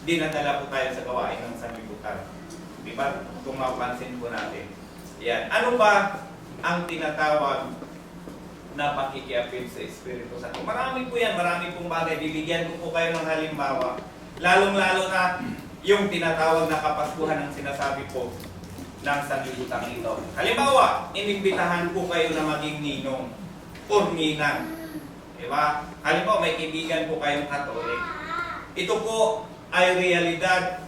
dinadala po tayo sa gawain ng sanlibutan. Diba? Kung mapansin po natin. Yan. Ano ba ang tinatawag na pakikiapid sa Espiritu Santo? Marami po yan, marami pong bagay. Bibigyan ko po kayo ng halimbawa. Lalong-lalo na yung tinatawag na kapaskuhan ng sinasabi po ng sanlibutan ito. Halimbawa, inimbitahan po kayo na maging ninong o ninang. Diba? Halimbawa, may kaibigan po kayong Katolik. Ito po ay realidad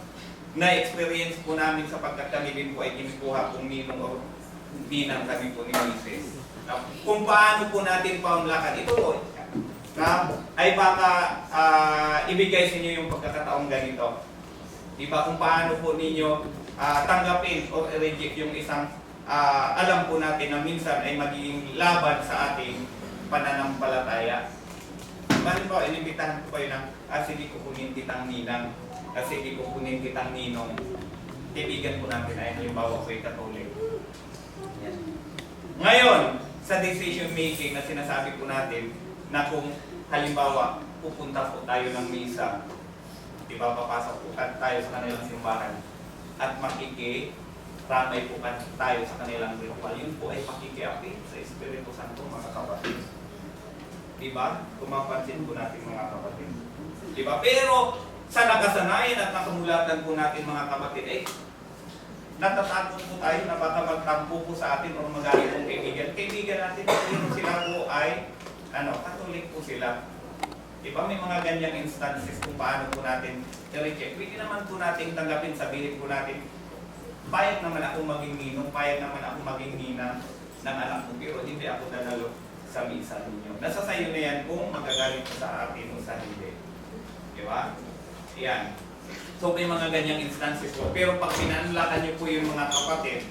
na experience po namin sapagkat kami din po ay kinukuha kung ninong o ninang kami po ni Mrs. Kung paano po natin paunlakan ito po, ay baka ibigay sa inyo yung pagkakataong ganito. Diba? Kung paano po ninyo tanggapin o reject yung isang alam po natin na minsan ay magiging laban sa ating pananampalataya. Bakit po, inimbitahan ko kayo ng sige kukunin kitang ninang, sige kukunin kitang ninong. Kaibigan po natin ay halimbawa ko ay Katolik. Yan. Ngayon, sa decision making na sinasabi po natin na kung halimbawa pupunta po tayo ng misa, diba, papasok po tayo sa kanilang simbahan at makikiramay po tayo sa kanilang ritual, yun po ay pakikiapid sa Espiritu Santo, mga kapatid. Diba? Kung mapansin po natin, mga kapatid. Diba? Pero sa nakasanayan at nakamulatan po natin, mga kapatid, natatakot po tayo na baka magtampo po sa atin o magaling pong kaibigan. Kaibigan natin, sila po ay Katolik po sila. Diba? May mga ganyang instances kung paano po natin i-reject. Pwede naman po natin tanggapin, sabihin po natin, payag naman ako maging ninong, payag naman ako maging ninang ng anak ko, pero hindi ako dadalo sa misa ninyo. Nasa sayo na yan kung magagalit po sa atin o sa hindi. Diba? Yan. So may mga ganyang instances po. Pero pag pinanlakan nyo po yung mga kapatid,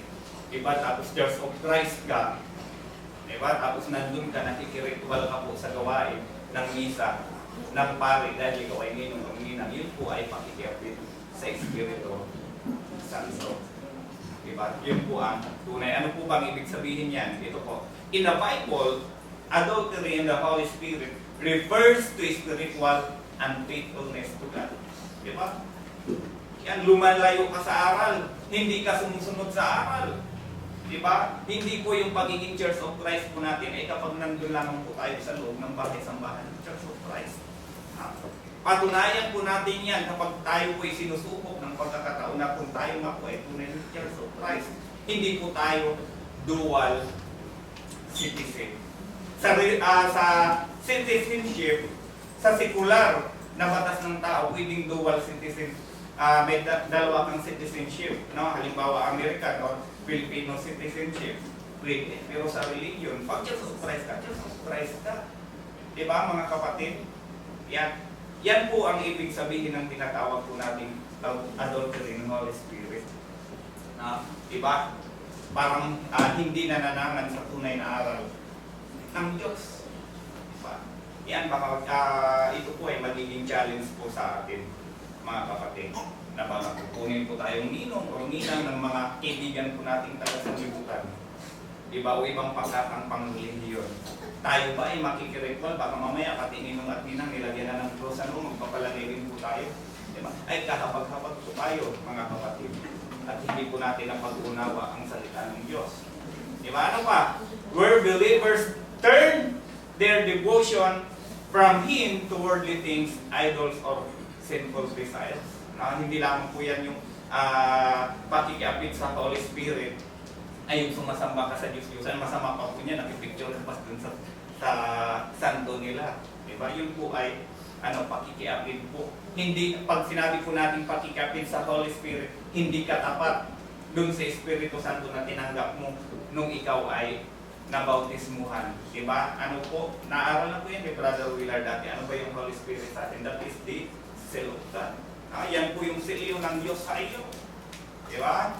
diba? Tapos Church of Christ ka, diba? Tapos nandun ka, nakikiritual ka po sa gawain ng misa, ng pari, dahil ikaw ay ninong o ninang, yun po ay pakikiapid sa Espiritu Santo. Diba? Yun po ang tunay. Ano po bang ibig sabihin yan? Ito po. In the Bible, adultery in the Holy Spirit refers to spiritual unfaithfulness to God. Diba? Yan, lumalayo ka sa aral. Hindi ka sumusunod sa aral. Diba? Hindi po yung pagiging Church of Christ po natin ay kapag nandun lamang po tayo sa loob ng bahay-sambahan ng Church of Christ. Patunayan po natin yan kapag tayo po ay sinusubok ng pagkakataon na kung tayo nga po ay tunay ng Church of Christ. Hindi po tayo dual citizen. Sa citizenship, sa sekular na batas ng tao, pwedeng dual citizen. May dalawa kang citizenship, no? Halimbawa American o Filipino citizenship, pwede. Pero sa religion, pag Church of Christ ka, Church of Christ ka. Diba, mga kapatid? Yan po ang ibig sabihin ng tinatawag po natin adultery ng Holy Spirit. Diba? Parang hindi nananangan sa tunay na aral ng Diyos. Diba? Yan, baka ito po ay magiging challenge po sa atin, mga kapatid, na baka kukunin po tayong ninong o ninang ng mga kaibigan po nating taga-sanlibutan. Diba? O ibang pagkatang pangrelihiyon. Tayo ba ay makikiritual? Baka mamaya pati ninong at ninang nilagyan na ng cross, magpapalagay rin po tayo. Diba? Ay kahapag-hapag po tayo, mga kapatid. At hindi po natin ang pag-unawa ang salita ng Diyos. Diba? Ano pa? Where believers turn their devotion from Him to worldly things, idols, or sinful desires. Hindi lamang po yan yung pakikiapid sa Holy Spirit ay yung sumasamba ka sa Diyos-Diyosan. Masama pa po niya, nakipicture ka pa dun sa santo nila. Diba? Yun po ay pakikiapid po. Hindi, pag sinabi po natin pakikiapid sa Holy Spirit, hindi ka tapat dun sa Espiritu Santo na tinanggap mo nung ikaw ay nabautismuhan. Diba? Ano po? Naaral na po yan ni Brother Willard dati. Ano ba yung Holy Spirit sa atin? That is the seal of God. Yan po yung seal ng Diyos sa iyo. Diba?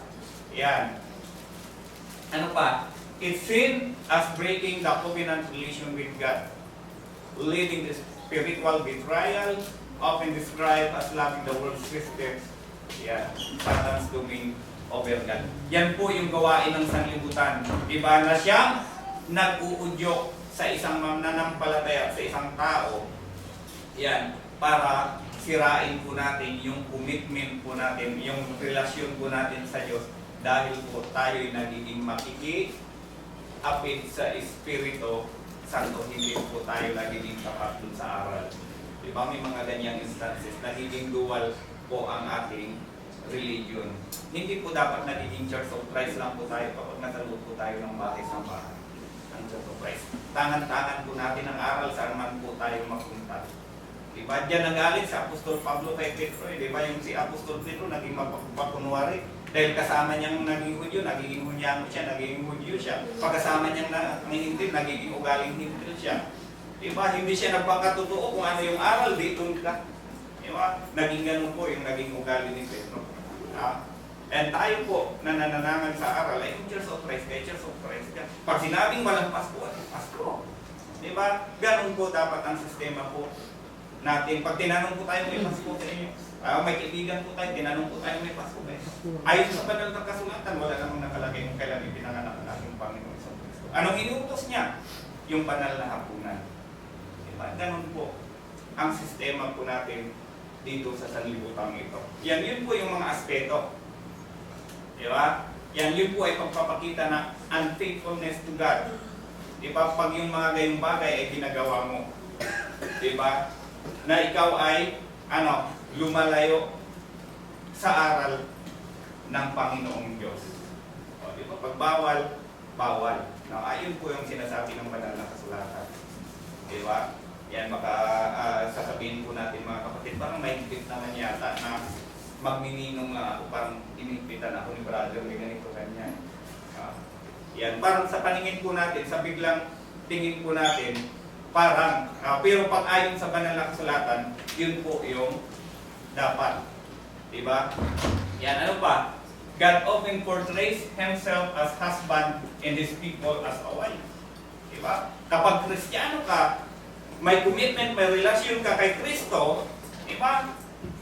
Yan. Ano pa? It's seen as breaking the covenant relation with God, leading to spiritual betrayal, often described as loving the world's systems. Yan. Satan's domain over God. Yan po yung gawain ng sanlibutan. Diba na siyang nag-uudyok sa isang mananampalataya, sa isang tao, yan, para sirain po natin yung commitment po natin, yung relasyon po natin sa Diyos dahil po tayo'y nagiging makiki-apid sa Espiritu Santo, hindi po tayo nagiging tapat dun sa aral. Diba? May mga ganyang instances, nagiging dual po ang ating religion. Hindi po dapat nagiging Church of Christ lang po tayo kapag nasa loob po tayo ng bahay sa bahay. Ang Church of Christ. Tangan-tangan po natin ang aral saan man po tayo mapunta. Diba? Diyan nagalit si Apostol Pablo kay Petro. Diba yung si Apostol Petro naging mapakunwari. Dahil kasama niyang naging Hudyo, naging Hunyango siya, naging Hudyo siya. Pagkasama niyang Hintil, nagiging ugaling Hintil siya. Diba? Hindi siya nagpakatotoo kung ano yung aral, dito ka. Diba? Naging ganun po yung naging ugali ni Petro. And tayo po na nananangan sa aral ay yung Church of Christ, kay Church of Christ ka. Pag sinabing walang Pasko, ay Pasko. Diba? Ganun po dapat ang sistema po natin. Pag tinanong po tayo may Pasko sa inyo, may kaibigan po tayo, tinanong po tayo may Pasko. Ayon sa banal na kasulatan, wala namang nakalagay kung kailan ipinanganak ang ating Panginoon sa Kristo. Anong inutos niya? Yung banal na hapunan. Diba? Ganun po ang sistema po natin dito sa sanlibutan ito. Yun po yung mga aspeto. Diba? Yun po ay pagpapakita na unfaithfulness to God. Diba? Pag yung mga gayong bagay ay ginagawa mo. Diba? Na ikaw ay lumalayo sa aral ng Panginoong Diyos. O, diba? Pag bawal, bawal. Now, ayun po yung sinasabi ng banal na kasulatan. Diba? Yan, baka sasabihin po natin mga kapatid, parang mahigpit naman yata na magmininong ako, parang inigpitan ako ni brother, may ganito ganyan. Yan, parang sa paningin po natin, sa biglang tingin po natin, parang, pero pag ayon sa banal na kasulatan, yun po yung dapat. Diba? Yan, ano pa? God often portrays Himself as husband and His people as a wife. Diba? Kapag Kristiyano ka, may commitment, may relasyon ka kay Kristo, diba?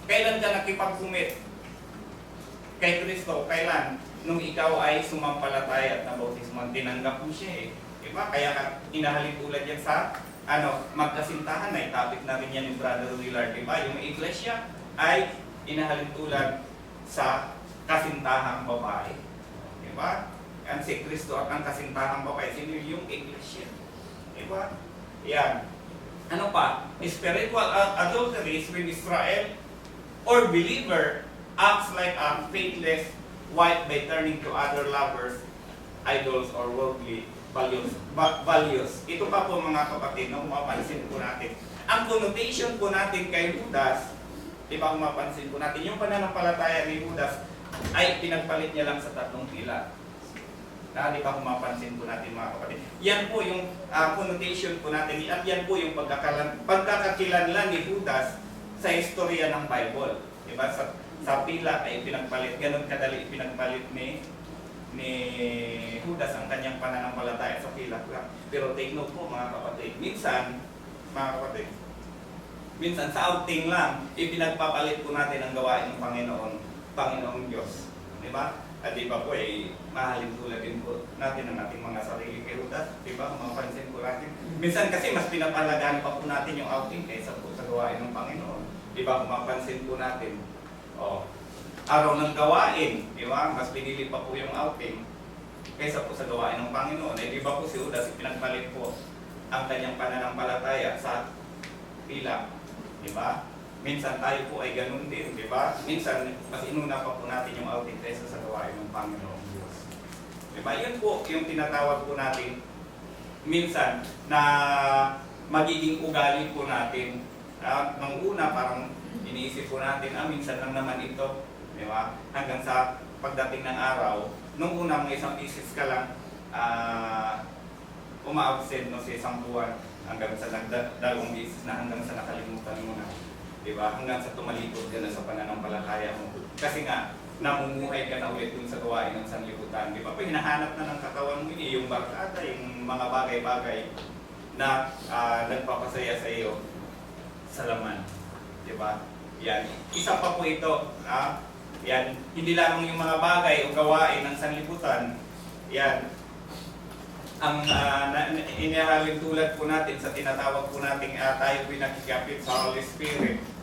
Kailan ka nakipag-commit kay Kristo? Kailan? Nung ikaw ay sumampalataya at nabautismo, tinanggap mo siya eh. Diba? Kaya inahalin tulad yan sa magkasintahan, na topic na rin yan ni Brother Willard. Diba? Yung iglesia ay inahalin tulad sa kasintahang babae. Diba? Ang si Kristo at ang kasintahang babae, sino yung iglesia? Diba? Yan. Ano pa? Spiritual adulteries when Israel or believer acts like a faithless wife by turning to other lovers, idols, or worldly values. Ito pa po mga kapatid, na mapapansin po natin. Ang connotation po natin kay Judas, di ba kung mapansin po natin, yung pananampalataya ni Judas ay pinagpalit niya lang sa 3 pilar. Di ba kung mapansin po natin mga kapatid. Yan po yung connotation po natin at yan po yung pagkakakilanlan ni Judas sa istorya ng Bible. Di ba? Sa pila ay pinagpalit, ganun kadali pinagpalit ni Judas ang kanyang pananampalataya sa pila. Pero take note po mga kapatid, minsan sa outing lang, ipinagpapalit po natin ang gawain ng Panginoong Diyos. Di ba? At di ba po mahalin tulad din po natin ang ating mga sarili kay Judas. Di ba? Kung mapansin po natin. Minsan kasi mas pinapalagaan pa po natin yung outing kaysa po sa gawain ng Panginoon. Di ba? Kung mapansin po natin. Araw ng gawain, di ba? Mas pinili pa po yung outing kaysa po sa gawain ng Panginoon. Di ba po si Judas pinagpalit po ang kanyang pananampalataya sa pila. Di ba? Minsan tayo po ay ganun din, di ba? Minsan, mas inuna pa po natin yung outing kaysa sa gawain ng Panginoong Diyos. Di ba? Yun po yung tinatawag po natin minsan na magiging ugali po natin. Nung una, parang iniisip po natin, minsan lang naman ito. Di ba? Hanggang sa pagdating ng araw, nung una, mga 1 beses ka lang uma-absent sa 1 buwan hanggang sa 2 beses na hanggang sa nakalimutan mo na. Diba? Hanggang sa tumalikod ka na sa pananampalataya mo. Kasi nga, namumuhay ka na ulit dun sa gawain ng sanlibutan. Diba? Pag hinahanap na ng katawan mo yung barkada, yung mga bagay-bagay na nagpapasaya sa iyo sa laman. Diba? Yan. Isa pa po ito. Yan. Hindi lamang yung mga bagay o gawain ng sanlibutan. Yan. Ang inihalin tulad po natin sa tinatawag po natin tayo pinakikapit sa Holy Spirit.